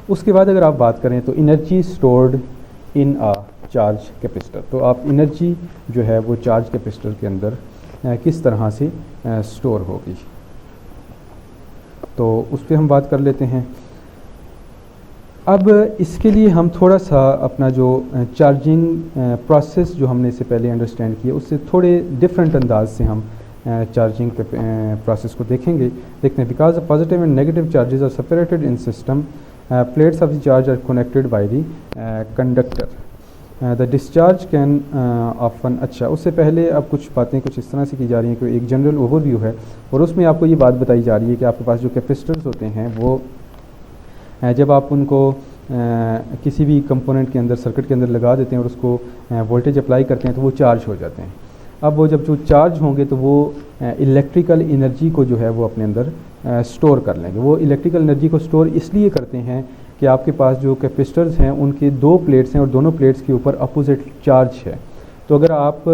उसके बाद अगर आप बात करें तो energy stored in a charge capacitor, तो आप एनर्जी जो है वो चार्ज कैपेसिटर के अंदर किस तरह से स्टोर होगी, तो उस पर हम बात कर लेते हैं। अब इसके लिए हम थोड़ा सा अपना जो चार्जिंग प्रोसेस जो हमने इससे पहले अंडरस्टैंड किया उससे थोड़े डिफरेंट अंदाज से हम चार्जिंग के प्रोसेस को देखते हैं। Because positive and negative charges are separated in system, plates of the charge are connected by the conductor, the discharge can often. अच्छा, उससे पहले अब कुछ बातें कुछ इस तरह से की जा रही हैं कि एक जनरल ओवरव्यू है और उसमें आपको ये बात बताई जा रही है कि आपके पास जो कैपेसिटर्स होते हैं वो जब आप उनको किसी भी कंपोनेंट के अंदर सर्किट के अंदर लगा देते हैं और उसको वोल्टेज अप्लाई करते हैं तो वो चार्ज हो जाते हैं। अब वो जब जो चार्ज होंगे तो वो इलेक्ट्रिकल एनर्जी को जो है वो अपने अंदर स्टोर कर लेंगे। वो इलेक्ट्रिकल एनर्जी को स्टोर इसलिए करते हैं कि आपके पास जो कैपेसिटर्स हैं उनके दो प्लेट्स हैं और दोनों प्लेट्स के ऊपर अपोजिट चार्ज है। तो अगर आप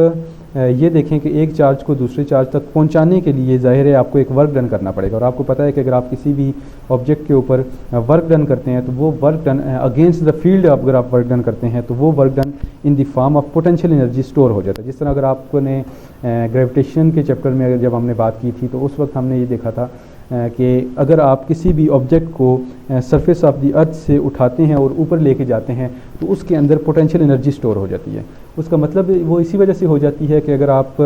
ये देखें कि एक चार्ज को दूसरे चार्ज तक पहुंचाने के लिए ज़ाहिर है आपको एक वर्क डन करना पड़ेगा, और आपको पता है कि अगर आप किसी भी ऑब्जेक्ट के ऊपर वर्क डन करते हैं तो वो work done against the field, अगर आप वर्क डन करते हैं तो वो work done in the form of potential energy store हो जाता है। जिस तरह अगर आपने ग्रेविटेशन के चैप्टर में जब हमने बात की थी तो उस वक्त हमने ये देखा था कि अगर आप किसी भी ऑब्जेक्ट को सरफेस ऑफ द अर्थ से उठाते हैं और ऊपर लेके जाते हैं तो उसके अंदर पोटेंशियल एनर्जी स्टोर हो जाती है। उसका मतलब वो इसी वजह से हो जाती है कि अगर आप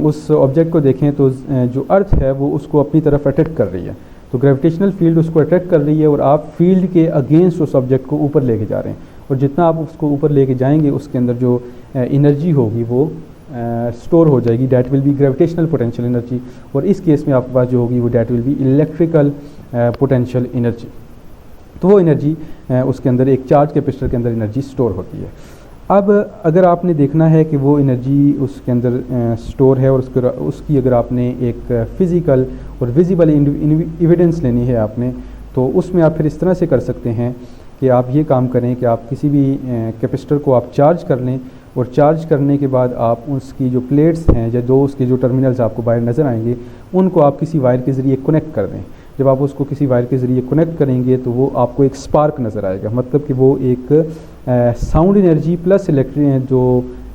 उस ऑब्जेक्ट को देखें तो जो अर्थ है वो उसको अपनी तरफ अट्रैक्ट कर रही है, तो ग्रेविटेशनल फील्ड उसको अट्रैक्ट कर रही है और आप फील्ड के अगेंस्ट उस ऑब्जेक्ट को ऊपर लेके जा रहे हैं, और जितना आप उसको ऊपर लेके जाएंगे उसके अंदर जो एनर्जी होगी वो स्टोर हो जाएगी, that will be gravitational potential energy, और इस केस में आपके पास जो होगी वो that will be electrical potential energy. तो वो एनर्जी उसके अंदर एक चार्ज कैपेसिटर के अंदर एनर्जी स्टोर होती है। अब अगर आपने देखना है कि वो एनर्जी उसके अंदर स्टोर है और उसकी अगर आपने एक फ़िज़िकल और विजिबल एविडेंस लेनी है आपने, तो उसमें आप फिर इस तरह से कर सकते हैं कि आप ये काम करें कि आप किसी भी कैपेसिटर को आप चार्ज कर लें, और चार्ज करने के बाद आप उसकी जो प्लेट्स हैं या दो उसके जो टर्मिनल्स आपको बाहर नज़र आएंगे उनको आप किसी वायर के ज़रिए कनेक्ट कर दें। जब आप उसको किसी वायर के ज़रिए कनेक्ट करेंगे तो वो आपको एक स्पार्क नज़र आएगा, मतलब कि वो एक साउंड एनर्जी प्लस इलेक्ट्रिक जो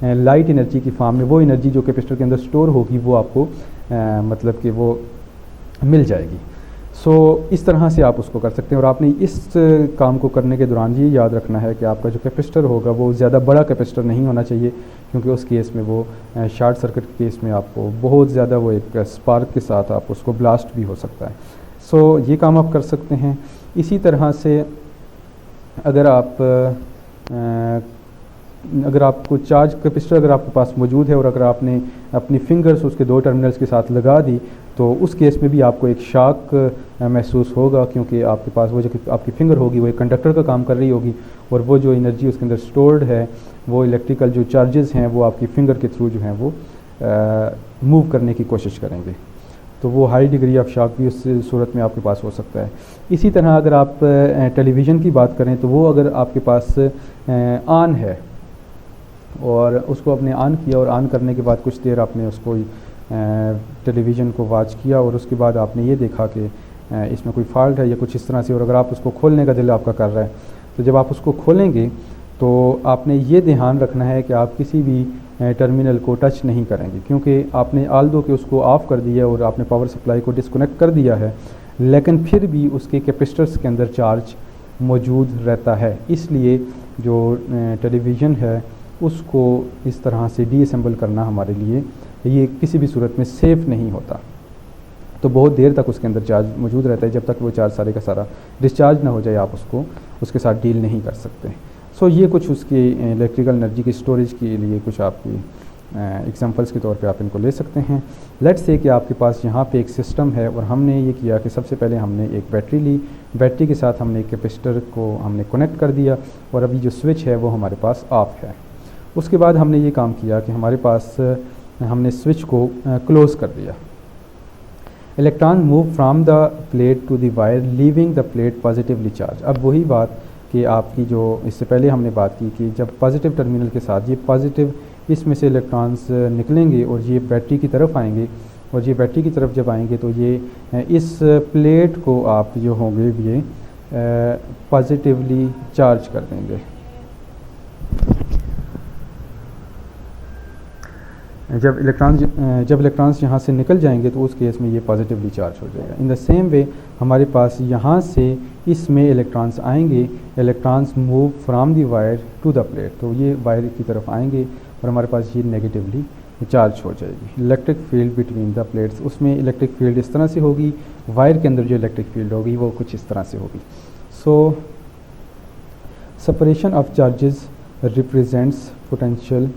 लाइट एनर्जी की फॉर्म में वो एनर्जी जो कैपेसिटर के अंदर स्टोर होगी वो आपको मतलब कि वो मिल जाएगी। सो इस तरह से आप उसको कर सकते हैं, और आपने इस काम को करने के दौरान ये याद रखना है कि आपका जो कैपेसिटर होगा वो ज़्यादा बड़ा कैपेसिटर नहीं होना चाहिए, क्योंकि उस केस में वो शॉर्ट सर्किट के केस में आपको बहुत ज़्यादा वो एक स्पार्क के साथ आप उसको ब्लास्ट भी हो सकता है। सो ये काम आप कर सकते हैं। इसी तरह से अगर आपको चार्ज कैपेसिटर अगर आपके पास मौजूद है और अगर आपने अपनी फिंगर्स उसके दो टर्मिनल्स के साथ लगा दी तो उस केस में भी आपको एक शॉक महसूस होगा, क्योंकि आपके पास वो जो आपकी फिंगर होगी वो एक कंडक्टर का काम कर रही होगी, और वो जो एनर्जी उसके अंदर स्टोर्ड है वो इलेक्ट्रिकल जो चार्जेस हैं वो आपकी फिंगर के थ्रू जो हैं वो मूव करने की कोशिश करेंगे, तो वो हाई डिग्री ऑफ शॉक भी उस सूरत में आपके पास हो सकता है। इसी तरह अगर आप टेलीविज़न की बात करें तो वो अगर आपके पास ऑन है और उसको आपने ऑन किया और ऑन करने के बाद कुछ देर आपने उसको टेलीविज़न को वॉच किया और उसके बाद आपने ये देखा कि इसमें कोई फॉल्ट है या कुछ इस तरह से, और अगर आप उसको खोलने का दिल आपका कर रहा है तो जब आप उसको खोलेंगे तो आपने ये ध्यान रखना है कि आप किसी भी टर्मिनल को टच नहीं करेंगे, क्योंकि आपने आल्दो के उसको ऑफ़ कर दिया और आपने पावर सप्लाई को डिस्कनेक्ट कर दिया है, लेकिन फिर भी उसके कैपेसिटर्स के अंदर चार्ज मौजूद रहता है। इसलिए जो टेलीविज़न है उसको इस तरह से डीअसेंबल करना हमारे लिए ये किसी भी सूरत में सेफ़ नहीं होता। तो बहुत देर तक उसके अंदर चार्ज मौजूद रहता है, जब तक वो चार्ज सारे का सारा डिस्चार्ज ना हो जाए आप उसके साथ डील नहीं कर सकते। सो ये कुछ उसकी इलेक्ट्रिकल एनर्जी की स्टोरेज के लिए कुछ आपकी एग्जांपल्स के तौर पे आप इनको ले सकते हैं। लेट्स से कि आपके पास यहाँ पे एक सिस्टम है और हमने ये किया कि सबसे पहले हमने एक बैटरी ली, बैटरी के साथ हमने एक कैपेसिटर को हमने कनेक्ट कर दिया और अभी जो स्विच है वो हमारे पास ऑफ है। उसके बाद हमने ये काम किया कि हमारे पास हमने स्विच को क्लोज़ कर दिया। Electron move from the plate to the wire leaving the plate positively charge. अब वही बात कि आपकी जो इससे पहले हमने बात की कि जब पॉजिटिव टर्मिनल के साथ ये पॉजिटिव इसमें से इलेक्ट्रॉन्स निकलेंगे और ये बैटरी की तरफ आएंगे, और ये बैटरी की तरफ जब आएंगे तो ये इस प्लेट को आप जो होंगे ये पॉजिटिवली चार्ज कर देंगे। जब इलेक्ट्रॉन्स यहाँ से निकल जाएंगे तो उस केस में ये पॉजिटिवली चार्ज हो जाएगा। इन द सेम वे हमारे पास यहाँ से इसमें इलेक्ट्रॉन्स आएंगे, electrons move from the wire to the plate, तो ये वायर की तरफ आएंगे और हमारे पास ये नेगेटिवली चार्ज हो जाएगी। Electric field between the plates, उसमें इलेक्ट्रिक फील्ड इस तरह से होगी, वायर के अंदर जो इलेक्ट्रिक फील्ड होगी वो कुछ इस तरह से होगी। So separation of charges represents potential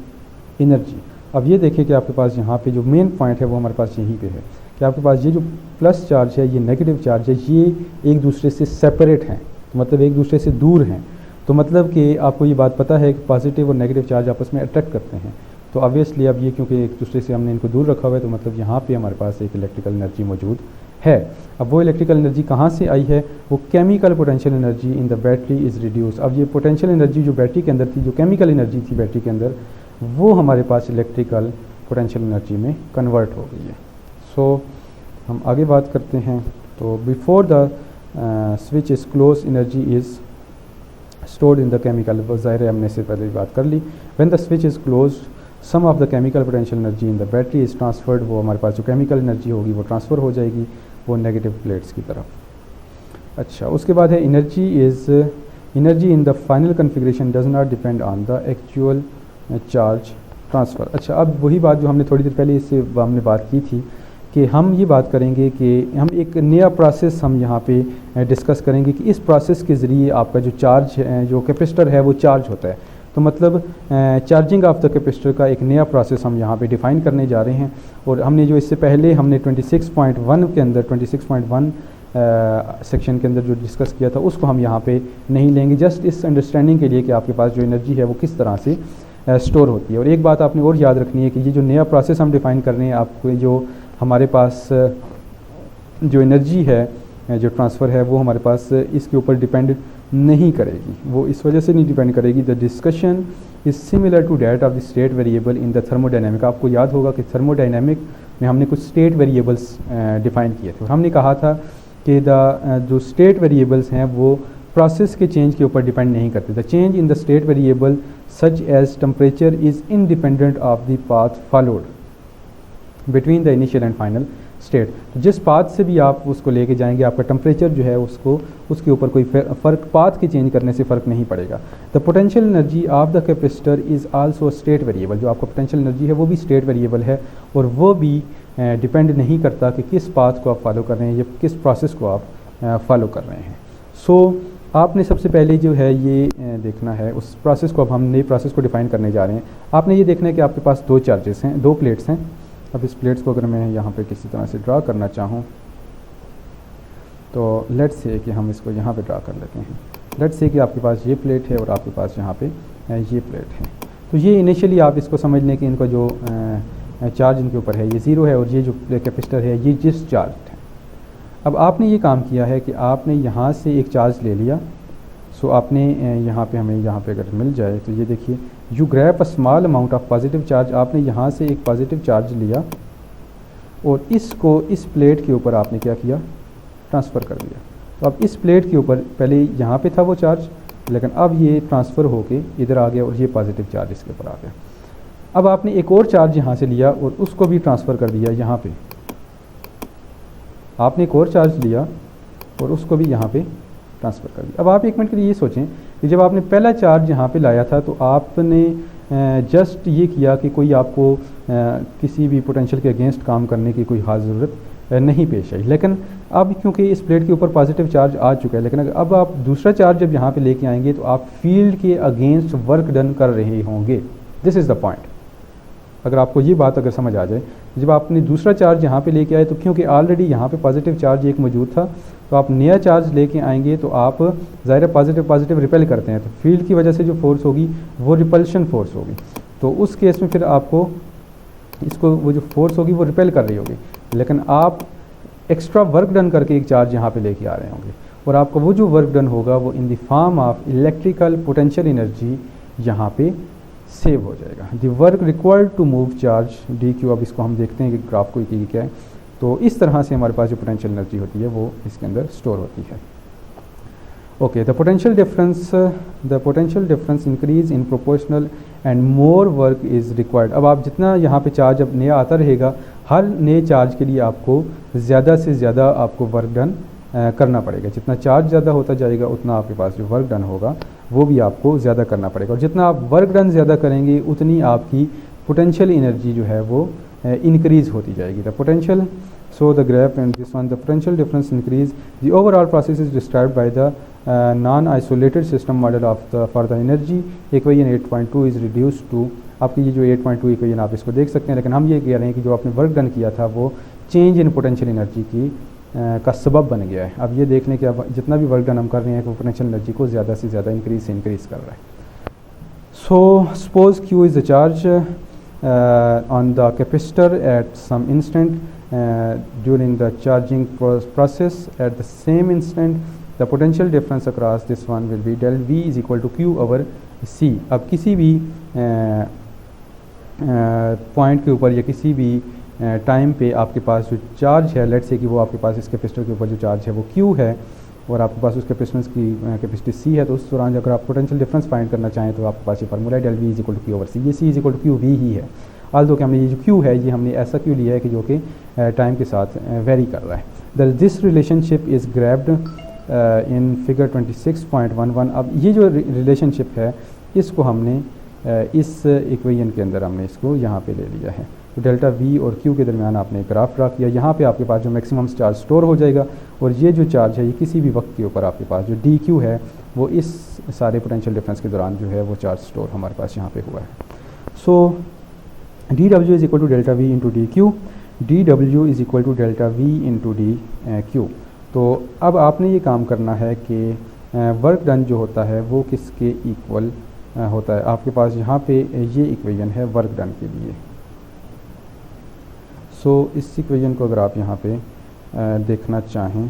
energy. अब ये देखिए कि आपके पास यहाँ पे जो मेन पॉइंट है वो हमारे पास यहीं पे है कि आपके पास ये जो प्लस चार्ज है, ये नेगेटिव चार्ज है, ये एक दूसरे से सेपरेट हैं, तो मतलब एक दूसरे से दूर हैं। तो मतलब कि आपको ये बात पता है कि पॉजिटिव और नेगेटिव चार्ज आपस में अट्रैक्ट करते हैं। तो ऑब्वियसली अब ये क्योंकि एक दूसरे से हमने इनको दूर रखा हुआ है, तो मतलब यहाँ पे हमारे पास एक इलेक्ट्रिकल एनर्जी मौजूद है। अब वो इलेक्ट्रिकल एनर्जी कहाँ से आई है? वो chemical potential energy in the battery is reduce. अब ये पोटेंशियल एनर्जी जो बैटरी के अंदर थी, जो केमिकल एनर्जी थी बैटरी के अंदर, वो हमारे पास इलेक्ट्रिकल पोटेंशियल एनर्जी में कन्वर्ट हो गई है। सो हम आगे बात करते हैं। तो before the switch is close energy is stored in the chemical, वो ज़ाहिर है हमने इससे पहले बात कर ली। When the switch is close some of the chemical potential energy in the battery is transferred, वो हमारे पास जो केमिकल एनर्जी होगी वो ट्रांसफ़र हो जाएगी वो नेगेटिव प्लेट्स की तरफ। अच्छा, उसके बाद है energy in the final configuration does not depend on the actual charge transfer. अच्छा, अब वही बात जो हमने थोड़ी देर पहले इससे हमने बात की थी कि हम ये बात करेंगे कि हम एक नया प्रोसेस हम यहाँ पे डिस्कस करेंगे कि इस प्रोसेस के ज़रिए आपका जो चार्ज है, जो कैपेसिटर है, वो चार्ज होता है। तो मतलब चार्जिंग ऑफ द कैपेसिटर का एक नया प्रोसेस हम यहाँ पे डिफ़ाइन करने जा रहे हैं। और हमने जो इससे पहले हमने 26.1 के अंदर 26.1 सेक्शन के अंदर जो डिस्कस किया था उसको हम यहाँ पे नहीं लेंगे, जस्ट इस अंडरस्टैंडिंग के लिए कि आपके पास जो एनर्जी है वो किस तरह से स्टोर होती है। और एक बात आपने और याद रखनी है कि ये जो नया प्रोसेस हम डिफ़ाइन कर रहे हैं, आपको जो हमारे पास जो एनर्जी है, जो ट्रांसफ़र है, वो हमारे पास इसके ऊपर डिपेंड नहीं करेगी। वो इस वजह से नहीं डिपेंड करेगी। The discussion is similar to that of the state variable in the thermodynamic. आपको याद होगा कि थर्मोडायनेमिक में हमने कुछ स्टेट वेरिएबल्स डिफ़ाइन किए थे और हमने कहा था कि जो स्टेट वेरिएबल्स हैं वो प्रोसेस के चेंज के ऊपर डिपेंड नहीं करते। The change in the state variable such as temperature is independent of the path followed between the initial and final state. तो जिस पाथ से भी आप उसको लेके जाएंगे, आपका टेम्परेचर जो है उसको उसके ऊपर कोई फ़र्क, पाथ के चेंज करने से फ़र्क नहीं पड़ेगा। The potential energy of the capacitor is also state variable. जो आपका पोटेंशियल एनर्जी है वो भी स्टेट वेरिएबल है और वो भी डिपेंड नहीं करता कि किस पाथ को आप फॉलो कर रहे हैं या किस प्रोसेस को आप फॉलो कर रहे हैं। सो आपने सबसे पहले जो है ये देखना है उस प्रोसेस को। अब हम नई प्रोसेस को डिफ़ाइन करने जा रहे हैं। आपने ये देखना है कि आपके पास दो चार्जेस हैं, दो प्लेट्स हैं। अब इस प्लेट्स को अगर मैं यहाँ पे किसी तरह से ड्रा करना चाहूँ तो लेट्स से कि हम इसको यहाँ पे ड्रा कर लेते हैं। लेट्स से कि आपके पास ये प्लेट है और आपके पास यहाँ पे ये प्लेट है। तो ये इनिशियली आप इसको समझ लें कि इनका जो चार्ज इनके ऊपर है ये ज़ीरो है और ये जो कैपेसिटर है ये जिस चार्ज है। अब आपने ये काम किया है कि आपने यहाँ से एक चार्ज ले लिया। सो आपने यहाँ पे हमें यहाँ पे अगर मिल जाए तो ये देखिए, you grab a small amount of positive charge. आपने यहाँ से एक पॉजिटिव चार्ज लिया और इसको इस प्लेट के ऊपर आपने क्या किया, ट्रांसफ़र कर दिया। तो अब इस प्लेट के ऊपर पहले यहाँ पे था वो चार्ज, लेकिन अब ये ट्रांसफ़र होके इधर आ गया और ये पॉजिटिव चार्ज इसके ऊपर आ गया। अब आपने एक और चार्ज यहाँ से लिया और उसको भी ट्रांसफ़र कर दिया यहाँ पे। आपने एक और चार्ज लिया और उसको भी यहाँ पे ट्रांसफ़र कर दिया। अब आप एक मिनट के लिए ये सोचें कि जब आपने पहला चार्ज यहाँ पे लाया था तो आपने जस्ट ये किया कि कोई आपको किसी भी पोटेंशियल के अगेंस्ट काम करने की कोई खास ज़रूरत नहीं पेश आई। लेकिन अब क्योंकि इस प्लेट के ऊपर पॉजिटिव चार्ज आ चुका है, लेकिन अब आप दूसरा चार्ज जब यहाँ पे लेके आएंगे तो आप फील्ड के अगेंस्ट वर्क डन कर रहे होंगे। This is the point. अगर आपको ये बात अगर समझ आ जाए, जब आपने दूसरा चार्ज यहाँ पे लेके आए तो क्योंकि ऑलरेडी यहाँ पे पॉजिटिव चार्ज एक मौजूद था, तो आप नया चार्ज लेके आएंगे तो आप ज़ाहिर पॉजिटिव रिपेल करते हैं, तो फील्ड की वजह से जो फोर्स होगी वो रिपल्शन फोर्स होगी। तो उस केस में फिर आपको इसको वो जो फोर्स होगी वो रिपेल कर रही होगी, लेकिन आप एक्स्ट्रा वर्क डन करके एक चार्ज यहाँ पे लेके आ रहे होंगे और आपका वो जो वर्क डन होगा वो in the form of electrical potential energy यहाँ पे सेव हो जाएगा। The work required to move charge D Q. अब इसको हम देखते हैं कि ग्राफ को क्या है। तो इस तरह से हमारे पास जो पोटेंशियल एनर्जी होती है वो इसके अंदर स्टोर होती है। Okay, the potential difference increase in proportional and more work is required. अब आप जितना यहाँ पे चार्ज अब नया आता रहेगा, हर नए चार्ज के लिए आपको ज़्यादा से ज़्यादा आपको वर्क डन करना पड़ेगा। जितना चार्ज ज़्यादा होता जाएगा उतना आपके पास जो वर्क डन होगा वो भी आपको ज़्यादा करना पड़ेगा, और जितना आप वर्क डन ज़्यादा करेंगे उतनी आपकी पोटेंशियल एनर्जी जो है वो इंक्रीज़ होती जाएगी। The potential, so the graph and this one, the potential difference increase, the overall process is described by the non isolated system model of the for the energy equation 8.2 is reduce to. आपकी ये जो 8.2 equation आप इसको देख सकते हैं, लेकिन हम ये कह रहे हैं कि जो आपने वर्क डन किया था वो चेंज इन पोटेंशियल एनर्जी की का सबब बन गया है। अब ये देख लें कि अब जितना भी वर्क डन हम कर रहे हैं वो पोटेंशियल एनर्जी को ज़्यादा से ज़्यादा इंक्रीज़ कर रहा है। So suppose Q is the charge on the capacitor at some instant during the charging process. At the same instant the potential difference across this one will be del V is equal to Q over C। अब किसी भी point के ऊपर या किसी भी time पे आपके पास जो चार्ज है, लेट्स से कि वो आपके पास इस कैपेसिटर के ऊपर जो चार्ज है वो Q है और आपके पास उस कैपेसिटेंस की कैपेसिटी C है, तो उस दौरान अगर आप पोटेंशियल डिफरेंस फाइंड करना चाहें तो आपके पास ये फार्मूला है del V is equal to Q over C। ये C is equal to Q V ही है, आल्दो कि हमने ये जो Q है ये हमने ऐसा Q लिया है कि जो कि टाइम के साथ वेरी कर रहा है। This relationship is grabbed in figure 26.11। अब ये जो रिलेशनशिप है इसको हमने इस इक्वेशन के अंदर हमने इसको यहाँ पे ले लिया है। तो डेल्टा V और Q के दरमियान आपने एक ग्राफ ड्रा किया, यहाँ पे आपके पास जो मैक्सिमम चार्ज स्टोर हो जाएगा और ये जो चार्ज है ये किसी भी वक्त के ऊपर आपके पास जो DQ है वो इस सारे पोटेंशियल डिफरेंस के दौरान जो है वो चार्ज स्टोर हमारे पास यहाँ पे हुआ है। So dW is equal to delta V into DQ, dW is equal to delta V into DQ। तो अब आपने ये काम करना है कि वर्क डन जो होता है वो किसके इक्वल होता है। आपके पास यहाँ पे ये इक्वेशन है वर्क डन के लिए। सो इस इक्वेशन को अगर आप यहाँ पे देखना चाहें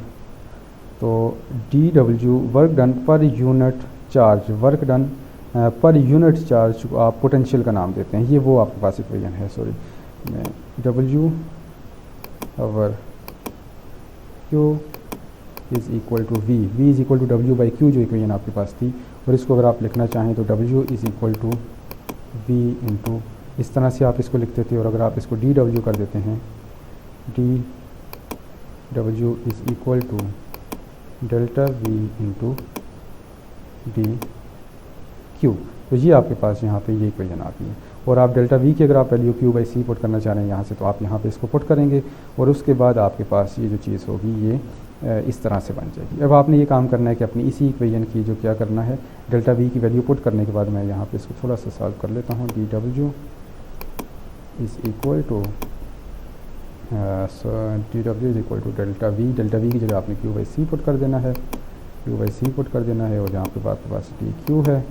तो dW work done per unit charge, work done per unit charge को आप पोटेंशियल का नाम देते हैं, ये वो आपके पास इक्वेशन है। Sorry, W over Q is equal to V, V is equal to W by Q जो इक्वेशन आपके पास थी, और इसको अगर आप लिखना चाहें तो W is equal to V into, इस तरह से आप इसको लिखते थे, और अगर आप इसको dW कर देते हैं dW is equal to delta V into DQ, तो ये आपके पास यहाँ पे ये इक्वेशन आती है। और आप डेल्टा V की अगर आप value Q by C put करना चाह रहे हैं यहाँ से, तो आप यहाँ पे इसको पुट करेंगे और उसके बाद आपके पास ये जो चीज़ होगी ये इस तरह से बन जाएगी। अब आपने ये काम करना है कि अपनी इसी इक्वेशन की जो क्या करना है, डेल्टा V की वैल्यू पुट करने के बाद मैं यहाँ पे इसको थोड़ा सा सॉल्व कर लेता हूँ। dW is equal to dW is equal to delta V की जगह आपने Q बाई C पुट कर देना है, Q बाई C पुट कर देना है, और यहाँ पे आपके पास DQ है।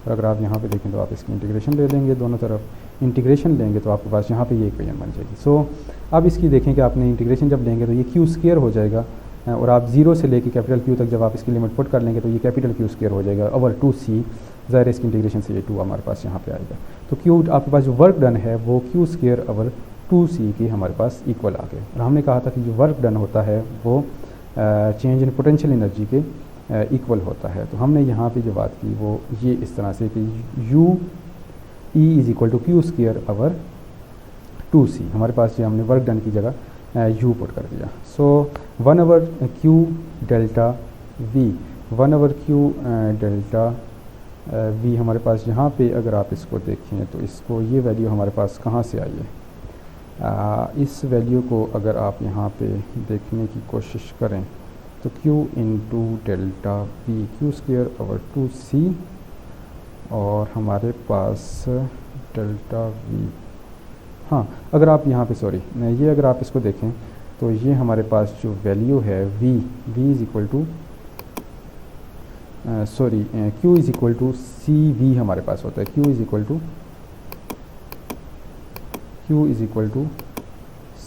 और अगर आप यहाँ पे देखें तो आप इसकी इंटीग्रेशन ले लेंगे, दोनों तरफ इंटीग्रेशन लेंगे तो आपके पास यहाँ पे ये इक्वेशन बन जाएगी। सो अब इसकी देखें कि आपने इंटीग्रेशन जब लेंगे तो ये Q स्क्वायर हो जाएगा, और आप 0 से लेके कैपिटल Q तक जब आप इसकी लिमिट पुट कर लेंगे तो ये कैपिटल Q स्क्वायर हो जाएगा ओवर 2C। ज़ाहिर इसकी इंटीग्रेशन से ये 2 हमारे पास यहाँ पे आएगा, तो Q आपके पास जो वर्क डन है वो Q स्क्वायर ओवर 2C की हमारे पास इक्वल आ गए। और हमने कहा था कि जो वर्क डन होता है वो चेंज इन पोटेंशियल एनर्जी के इक्वल होता है। तो हमने यहाँ पे जो बात की वो ये इस तरह से कि U E is equal to Q square over 2C, हमारे पास ये हमने वर्क डन की जगह U पुट कर दिया। सो 1 over Q delta V, 1 over Q delta V हमारे पास यहाँ पे अगर आप इसको देखें तो इसको ये वैल्यू हमारे पास कहाँ से आई है। इस वैल्यू को अगर आप यहाँ पे देखने की कोशिश करें तो Q into delta V, Q square over 2C, और हमारे पास डेल्टा V, हाँ अगर आप यहाँ पे सॉरी ये अगर आप इसको देखें तो ये हमारे पास जो वैल्यू है V is equal to sorry Q is equal to CV हमारे पास होता है, Q is equal to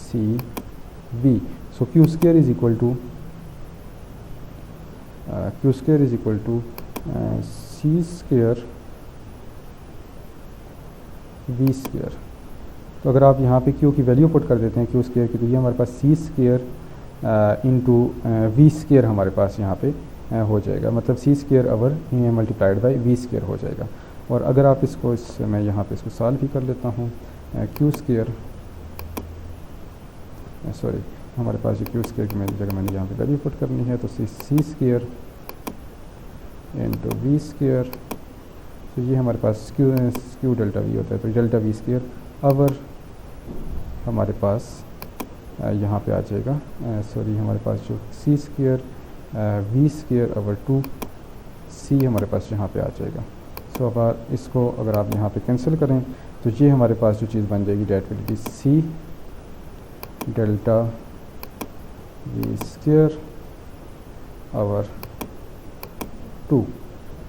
CV। So Q square is equal to C square V square. तो अगर आप यहाँ पे Q की वैल्यू पुट कर देते हैं Q स्क्वायर की, तो ये हमारे पास C square into V square हमारे पास यहाँ पे हो जाएगा, मतलब C square over multiplied by V square हो जाएगा। और अगर आप इसको मैं यहाँ पे इसको सॉल्व भी कर लेता हूँ, क्यू स्क्र सॉरी हमारे पास जो क्यू स्क्र की मेरी जगह मैंने यहाँ पे वैल्यू पुट करनी है, तो सी स्क्र इंटू वी स्क्र, तो ये हमारे पास क्यू डेल्टा वी होता है, तो डेल्टा वी स्क्र आवर हमारे पास यहाँ पे आ जाएगा, सॉरी हमारे पास जो सी स्क्र वी स्क्र आवर 2 सी हमारे पास यहाँ पे आ जाएगा। सो अब इसको अगर आप यहाँ पे कैंसिल करें तो ये हमारे पास जो चीज़ बन जाएगी that will be C delta V square over 2,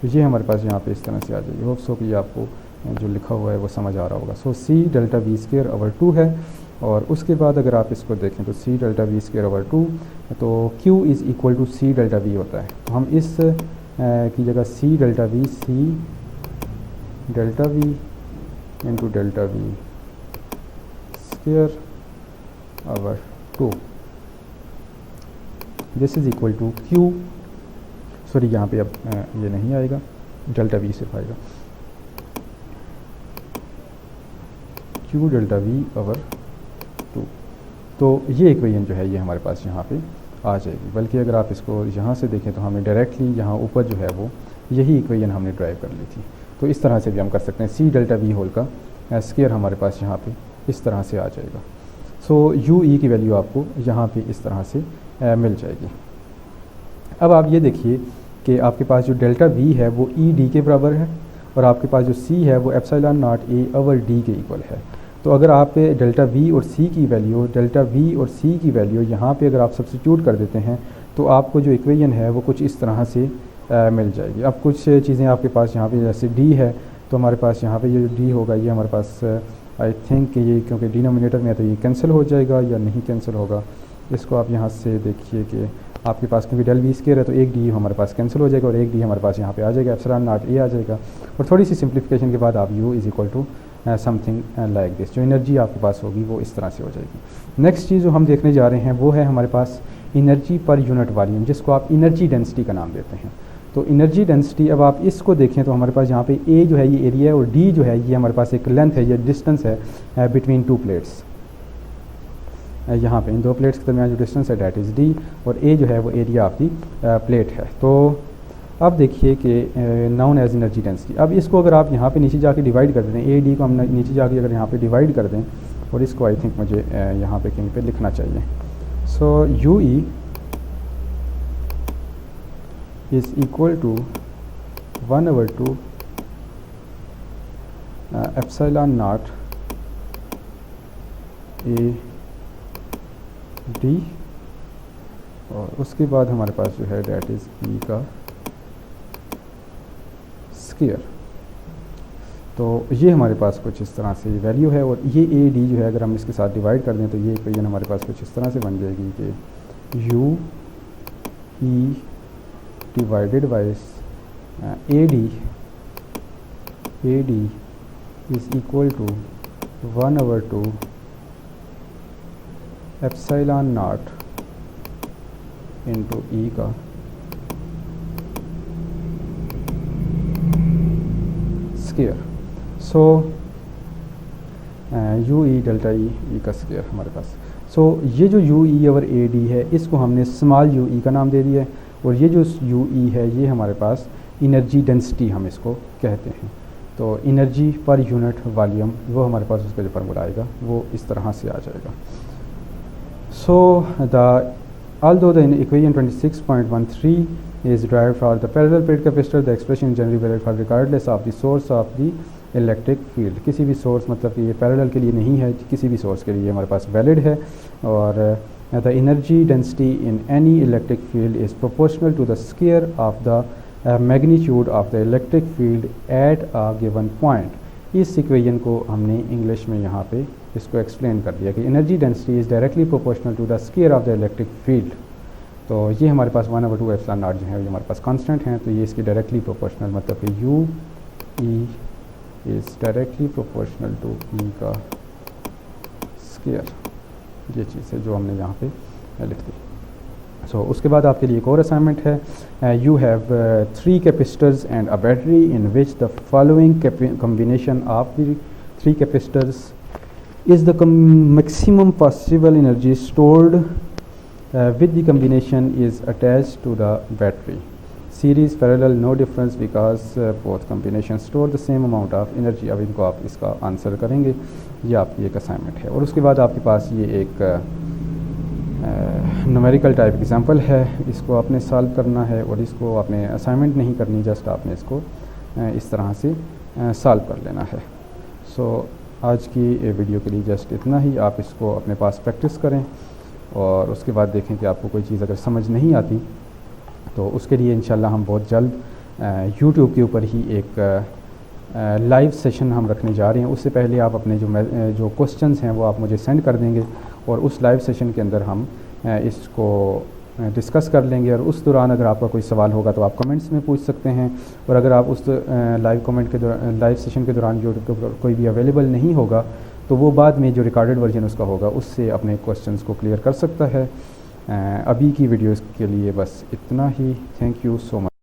तो ये हमारे पास यहाँ पे इस तरह से आ जाएगी। होप सो कि आपको जो लिखा हुआ है वो समझ आ रहा होगा। So C delta V square over 2 है, और उसके बाद अगर आप इसको देखें तो C delta V square over 2, तो Q is equal to C delta V होता है। तो हम इस की जगह C delta V into delta V square over 2 this is equal to Q, sorry यहाँ पे अब ये नहीं आएगा, डेल्टा वी सिर्फ आएगा, Q डेल्टा वी आवर 2। तो ये इक्वेशन जो है ये हमारे पास यहाँ पे आ जाएगी। बल्कि अगर आप इसको यहाँ से देखें तो हमें डायरेक्टली यहाँ ऊपर जो है वो यही इक्वेशन हमने ड्राइव कर ली थी। तो इस तरह से भी हम कर सकते हैं, सी डेल्टा वी होल का स्क्वायर हमारे पास यहाँ पे इस तरह से आ जाएगा। सो यू ई की वैल्यू आपको यहाँ पे इस तरह से मिल जाएगी। अब आप ये देखिए कि आपके पास जो डेल्टा वी है वो ई डी के बराबर है, और आपके पास जो सी है वो एप्सिलॉन नॉट ए ओवर डी के इक्वल है। तो अगर आप डेल्टा वी और सी की वैल्यू, डेल्टा वी और सी की वैल्यू यहाँ पे अगर आप सब्स्टिट्यूट कर देते हैं तो आपको जो इक्वेशन है वो कुछ इस तरह से मिल जाएगी। अब कुछ चीज़ें आपके पास यहाँ पे जैसे डी है, तो हमारे पास यहाँ पे ये जो डी होगा ये हमारे पास आई थिंक ये क्योंकि डिनोमिनेटर में है तो ये कैंसिल हो जाएगा या नहीं कैंसिल होगा। इसको आप यहाँ से देखिए कि आपके पास क्योंकि डेल वी स्क्वायर है तो एक डी हमारे पास कैंसिल हो जाएगा और एक डी हमारे पास यहाँ पे आ जाएगा, एप्सिलॉन नॉट ए आ जाएगा। और थोड़ी सी सिंप्लीफिकेशन के बाद आप U is equal to something like this, जो एनर्जी आपके पास होगी वो इस तरह से हो जाएगी। नेक्स्ट चीज़ जो हम देखने जा रहे हैं वो है हमारे पास एनर्जी पर यूनिट वॉल्यूम, जिसको आप एनर्जी डेंसिटी का नाम देते हैं। तो एनर्जी डेंसिटी, अब आप इसको देखें तो हमारे पास यहाँ पे ए जो है ये एरिया है और डी जो है ये हमारे पास एक लेंथ है, ये डिस्टेंस है बिटवीन टू प्लेट्स। यहाँ पे इन दो प्लेट्स के दरमियान जो डिस्टेंस है डैट इज़ डी, और ए जो है वो एरिया ऑफ दी प्लेट है। तो अब देखिए कि नाउन एज एनर्जी डेंसिटी। अब इसको अगर आप यहाँ पे नीचे जाके डिवाइड कर दें, ए डी को हम नीचे जाके अगर यहाँ पे डिवाइड कर दें, और इसको आई थिंक मुझे यहाँ पे कहीं पे लिखना चाहिए। So U E is equal to 1/2 epsilon naught A D, और उसके बाद हमारे पास जो है डैट इज़ ई का स्क्वायर। तो ये हमारे पास कुछ इस तरह से वैल्यू है, और ये ए डी जो है अगर हम इसके साथ डिवाइड कर दें तो ये इक्वेशन हमारे पास कुछ इस तरह से बन जाएगी कि U E divided by A D is equal to 1/2 epsilon naught into E का square. So U E delta E का स्क्वायर हमारे पास। सो ये जो यू ई और ए डी है इसको हमने स्मॉल यू ई का नाम दे दिया है, और ये जो यू ई है ये हमारे पास एनर्जी डेंसिटी हम इसको कहते हैं। तो एनर्जी पर यूनिट वॉल्यूम वो हमारे पास उसका जो फार्मूला आएगा वो इस तरह से आ जाएगा। सो although the equation 26.13 is derived for the parallel plate capacitor, the expression is generally valid for regardless of the source of the electric field. किसी भी सोर्स, मतलब कि ये पैरेलल के लिए नहीं है, किसी भी सोर्स के लिए हमारे पास वैलिड है। और the energy density in any electric field is proportional to the square of the magnitude of the electric field at a given point. इस इक्वेशन को हमने इंग्लिश में यहाँ पे इसको एक्सप्लेन कर दिया कि energy density is directly proportional to the square of the electric field. तो ये हमारे पास 1/2 एप्सिलॉन नॉट जो है ये हमारे पास कांस्टेंट हैं, तो ये इसकी डायरेक्टली प्रोपोर्शनल, मतलब कि U E is directly proportional to E का स्क्वायर। ये चीज़ है जो हमने यहाँ पे लिख दी। उसके बाद आपके लिए एक और असाइनमेंट है। You have 3 capacitors and a battery in which the following combination of the 3 capacitors is the maximum possible energy stored with the combination is attached to the battery. Series parallel no difference because both combinations store the same amount of energy. अब इनको आप इसका answer करेंगे, ये आपकी एक assignment है। और उसके बाद आपके पास ये एक न्यूमेरिकल टाइप एग्जांपल है, इसको आपने सॉल्व करना है और इसको आपने असाइनमेंट नहीं करनी, जस्ट आपने इसको इस तरह से सॉल्व कर लेना है। आज की वीडियो के लिए जस्ट इतना ही। आप इसको अपने पास प्रैक्टिस करें और उसके बाद देखें कि आपको कोई चीज़ अगर समझ नहीं आती तो उसके लिए इंशाल्लाह हम बहुत जल्द यूट्यूब के ऊपर ही एक लाइव सेशन हम रखने जा रहे हैं। उससे पहले आप अपने जो क्वेश्चंस हैं वो आप मुझे सेंड कर देंगे और उस लाइव सेशन के अंदर हम इसको डिस्कस कर लेंगे। और उस दौरान अगर आपका कोई सवाल होगा तो आप कमेंट्स में पूछ सकते हैं, और अगर आप उस लाइव सेशन के दौरान जो कोई भी अवेलेबल नहीं होगा तो वो बाद में जो रिकॉर्डेड वर्जन उसका होगा उससे अपने क्वेश्चंस को क्लियर कर सकता है। अभी की वीडियोस के लिए बस इतना ही। Thank you so much.